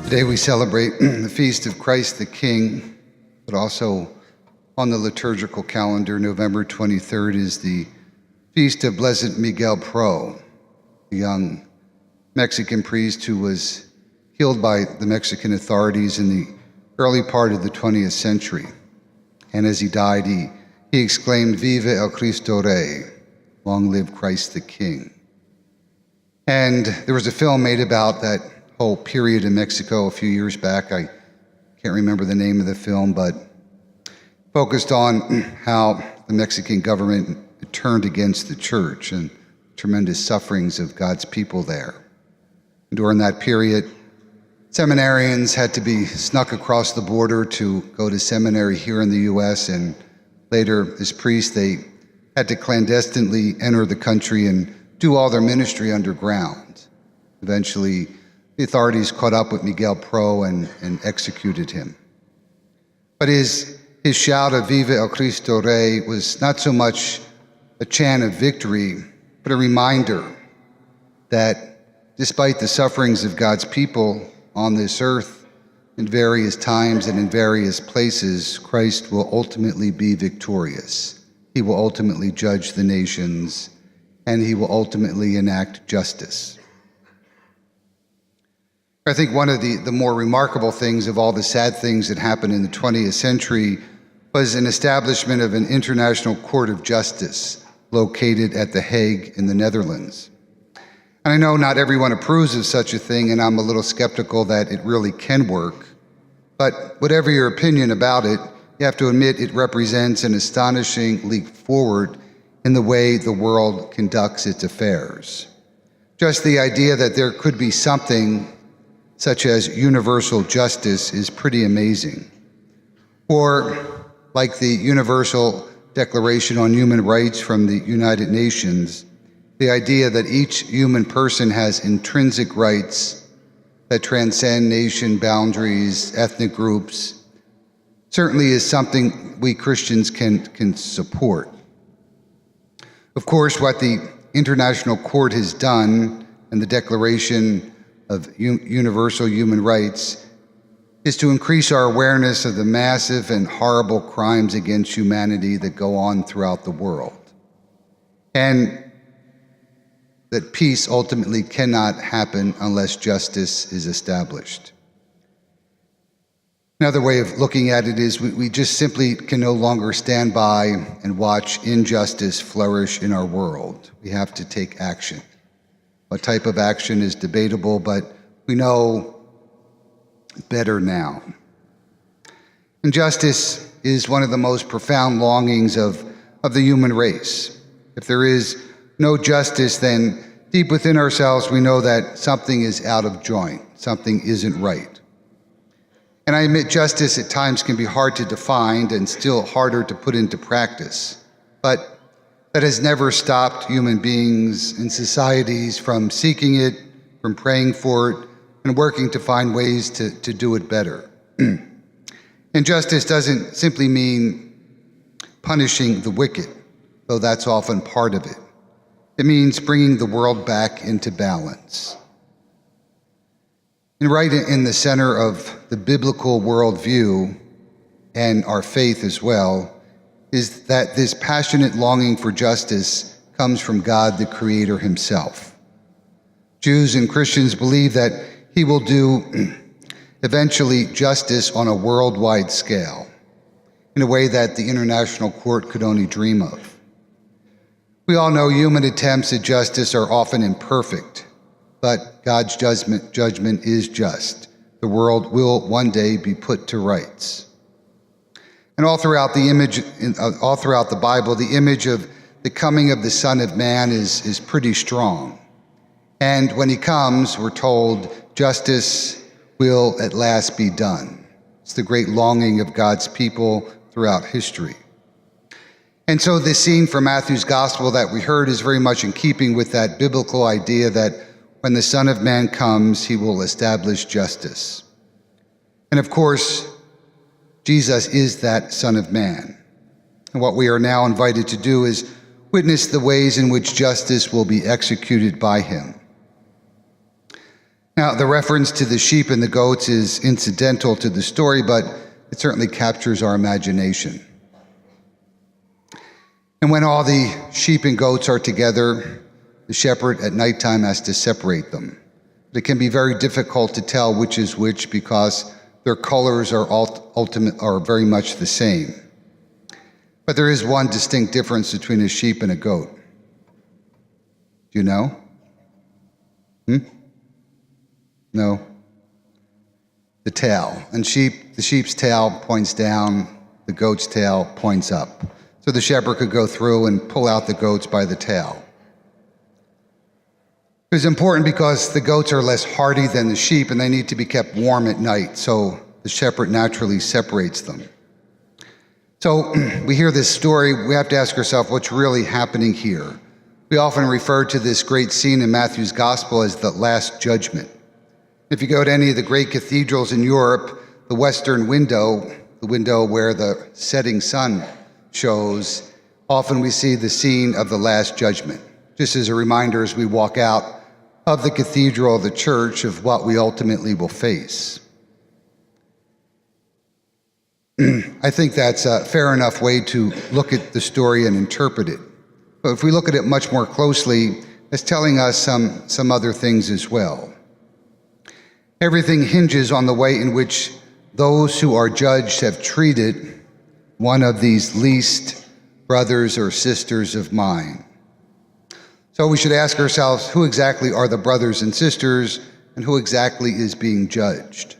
Today we celebrate the feast of Christ the King, but also on the liturgical calendar, November 23rd is the feast of Blessed Miguel Pro, the young Mexican priest who was killed by the Mexican authorities in the early part of the 20th century. And as he died, he exclaimed, "Vive el Cristo Rey," long live Christ the King. And there was a film made about that whole period in Mexico a few years back. I can't remember the name of the film, but focused on how the Mexican government turned against the church and tremendous sufferings of God's people there. During that period, seminarians had to be snuck across the border to go to seminary here in the U.S., and later, as priests, they had to clandestinely enter the country and do all their ministry underground. Eventually, the authorities caught up with Miguel Pro and executed him. But his shout of "Vive el Cristo Rey" was not so much a chant of victory, but a reminder that despite the sufferings of God's people on this earth, in various times and in various places, Christ will ultimately be victorious. He will ultimately judge the nations, and he will ultimately enact justice. I think one of the more remarkable things of all the sad things that happened in the 20th century was an establishment of an international court of justice located at The Hague in the Netherlands. And I know not everyone approves of such a thing, and I'm a little skeptical that it really can work. But whatever your opinion about it, you have to admit it represents an astonishing leap forward in the way the world conducts its affairs. Just the idea that there could be something such as universal justice is pretty amazing. Or, like the Universal Declaration on Human Rights from the United Nations, the idea that each human person has intrinsic rights that transcend nation boundaries, ethnic groups, certainly is something we Christians can support. Of course, what the International Court has done and the Declaration of Universal Human Rights is to increase our awareness of the massive and horrible crimes against humanity that go on throughout the world, and that peace ultimately cannot happen unless justice is established. Another way of looking at it is we just simply can no longer stand by and watch injustice flourish in our world. We have to take action. What type of action is debatable, but we know better now. And justice is one of the most profound longings of the human race. If there is no justice, then deep within ourselves we know that something is out of joint, something isn't right. And I admit justice at times can be hard to define and still harder to put into practice, but that has never stopped human beings and societies from seeking it, from praying for it, and working to find ways to do it better. And justice doesn't simply mean punishing the wicked, though that's often part of it. It means bringing the world back into balance. And right in the center of the biblical worldview, and our faith as well, is that this passionate longing for justice comes from God, the Creator himself. Jews and Christians believe that he will do eventually justice on a worldwide scale, in a way that the International Court could only dream of. We all know human attempts at justice are often imperfect, but God's judgment is just. The world will one day be put to rights. And all throughout the Bible, the image of the coming of the Son of Man is pretty strong. And when he comes, we're told justice will at last be done. It's the great longing of God's people throughout history. And so this scene from Matthew's gospel that we heard is very much in keeping with that biblical idea that when the Son of Man comes, he will establish justice. And of course, Jesus is that Son of Man. And what we are now invited to do is witness the ways in which justice will be executed by him. Now, the reference to the sheep and the goats is incidental to the story, but it certainly captures our imagination. And when all the sheep and goats are together, the shepherd at nighttime has to separate them. It can be very difficult to tell which is which because their colors are very much the same. But there is one distinct difference between a sheep and a goat. Do you know? No. The tail. And the sheep's tail points down, the goat's tail points up. So the shepherd could go through and pull out the goats by the tail. It's important because the goats are less hardy than the sheep and they need to be kept warm at night, so the shepherd naturally separates them. So we hear this story, we have to ask ourselves what's really happening here. We often refer to this great scene in Matthew's gospel as the Last Judgment. If you go to any of the great cathedrals in Europe, the western window, the window where the setting sun shows, often we see the scene of the Last Judgment. Just as a reminder as we walk out of the cathedral of the church of what we ultimately will face. I think that's a fair enough way to look at the story and interpret it. But if we look at it much more closely, it's telling us some other things as well. Everything hinges on the way in which those who are judged have treated one of these least brothers or sisters of mine. So we should ask ourselves, who exactly are the brothers and sisters, and who exactly is being judged?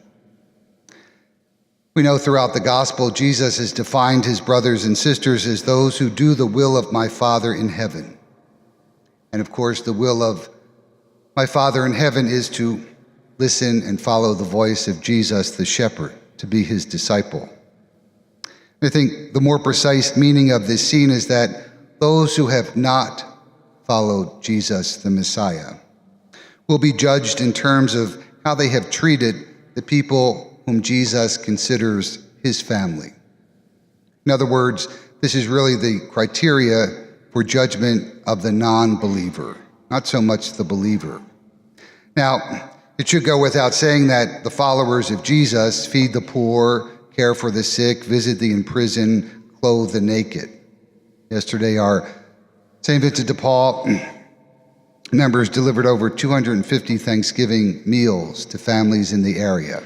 We know throughout the gospel, Jesus has defined his brothers and sisters as those who do the will of my Father in heaven. And of course, the will of my Father in heaven is to listen and follow the voice of Jesus, the shepherd, to be his disciple. I think the more precise meaning of this scene is that those who have not followed Jesus, the Messiah, will be judged in terms of how they have treated the people whom Jesus considers his family. In other words, this is really the criteria for judgment of the non-believer, not so much the believer. Now, it should go without saying that the followers of Jesus feed the poor, care for the sick, visit the imprisoned, clothe the naked. Yesterday, our St. Vincent de Paul members delivered over 250 Thanksgiving meals to families in the area.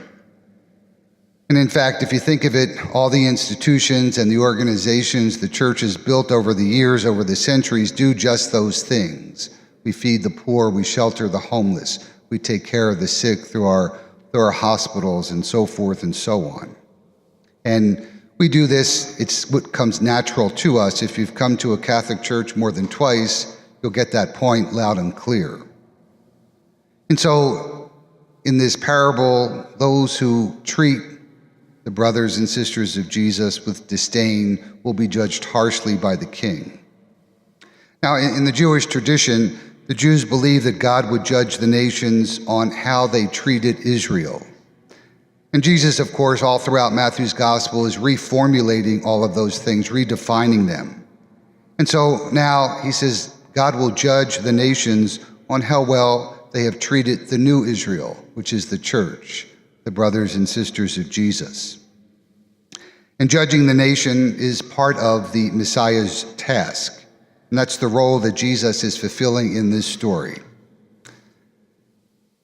And in fact, if you think of it, all the institutions and the organizations the church has built over the years, over the centuries, do just those things. We feed the poor, we shelter the homeless, we take care of the sick through our hospitals and so forth and so on. And we do this, it's what comes natural to us. If you've come to a Catholic church more than twice, you'll get that point loud and clear. And so in this parable, those who treat the brothers and sisters of Jesus with disdain will be judged harshly by the king. Now, in the Jewish tradition, the Jews believed that God would judge the nations on how they treated Israel. And Jesus, of course, all throughout Matthew's gospel is reformulating all of those things, redefining them. And so now he says God will judge the nations on how well they have treated the new Israel, which is the church, the brothers and sisters of Jesus. And judging the nation is part of the Messiah's task. And that's the role that Jesus is fulfilling in this story.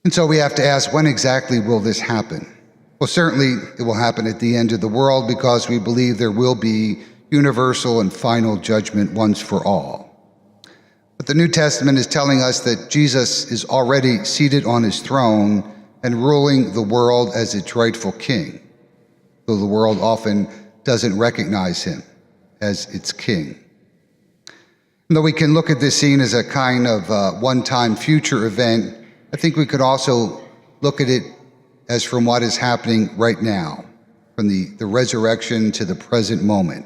And so we have to ask, when exactly will this happen? Well, certainly it will happen at the end of the world because we believe there will be universal and final judgment once for all. But the New Testament is telling us that Jesus is already seated on his throne and ruling the world as its rightful king, though the world often doesn't recognize him as its king. And though we can look at this scene as a kind of one-time future event, I think we could also look at it as from what is happening right now, from the resurrection to the present moment.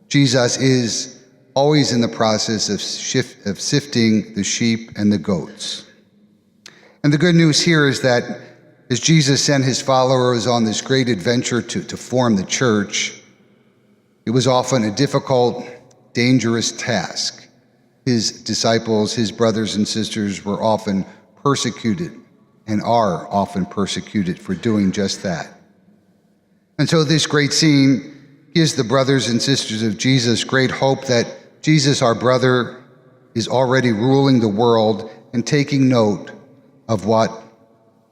Jesus is always in the process of sifting the sheep and the goats. And the good news here is that as Jesus sent his followers on this great adventure to form the church, it was often a difficult, dangerous task. His disciples, his brothers and sisters were often persecuted and are often persecuted for doing just that. And so this great scene gives the brothers and sisters of Jesus great hope that Jesus, our brother, is already ruling the world and taking note of what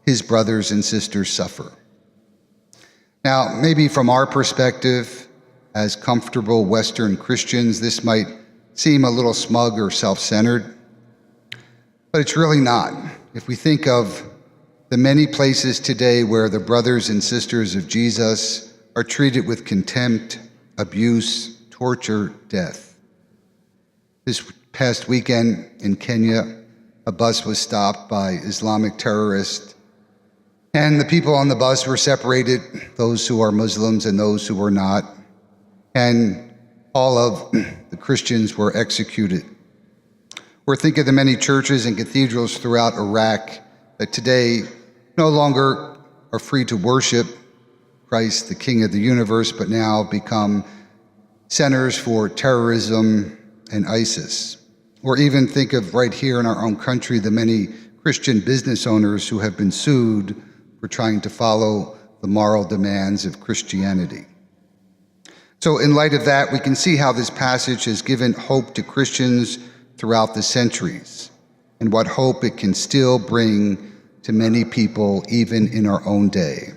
his brothers and sisters suffer. Now, maybe from our perspective, as comfortable Western Christians, this might seem a little smug or self-centered, but it's really not. If we think of the many places today where the brothers and sisters of Jesus are treated with contempt, abuse, torture, death. This past weekend in Kenya, a bus was stopped by Islamic terrorists, and the people on the bus were separated, those who are Muslims and those who were not, and all of the Christians were executed. Or think of the many churches and cathedrals throughout Iraq that today no longer are free to worship Christ, the King of the universe, but now become centers for terrorism and ISIS. Or even think of right here in our own country, the many Christian business owners who have been sued for trying to follow the moral demands of Christianity. So in light of that, we can see how this passage has given hope to Christians throughout the centuries, and what hope it can still bring to many people even in our own day.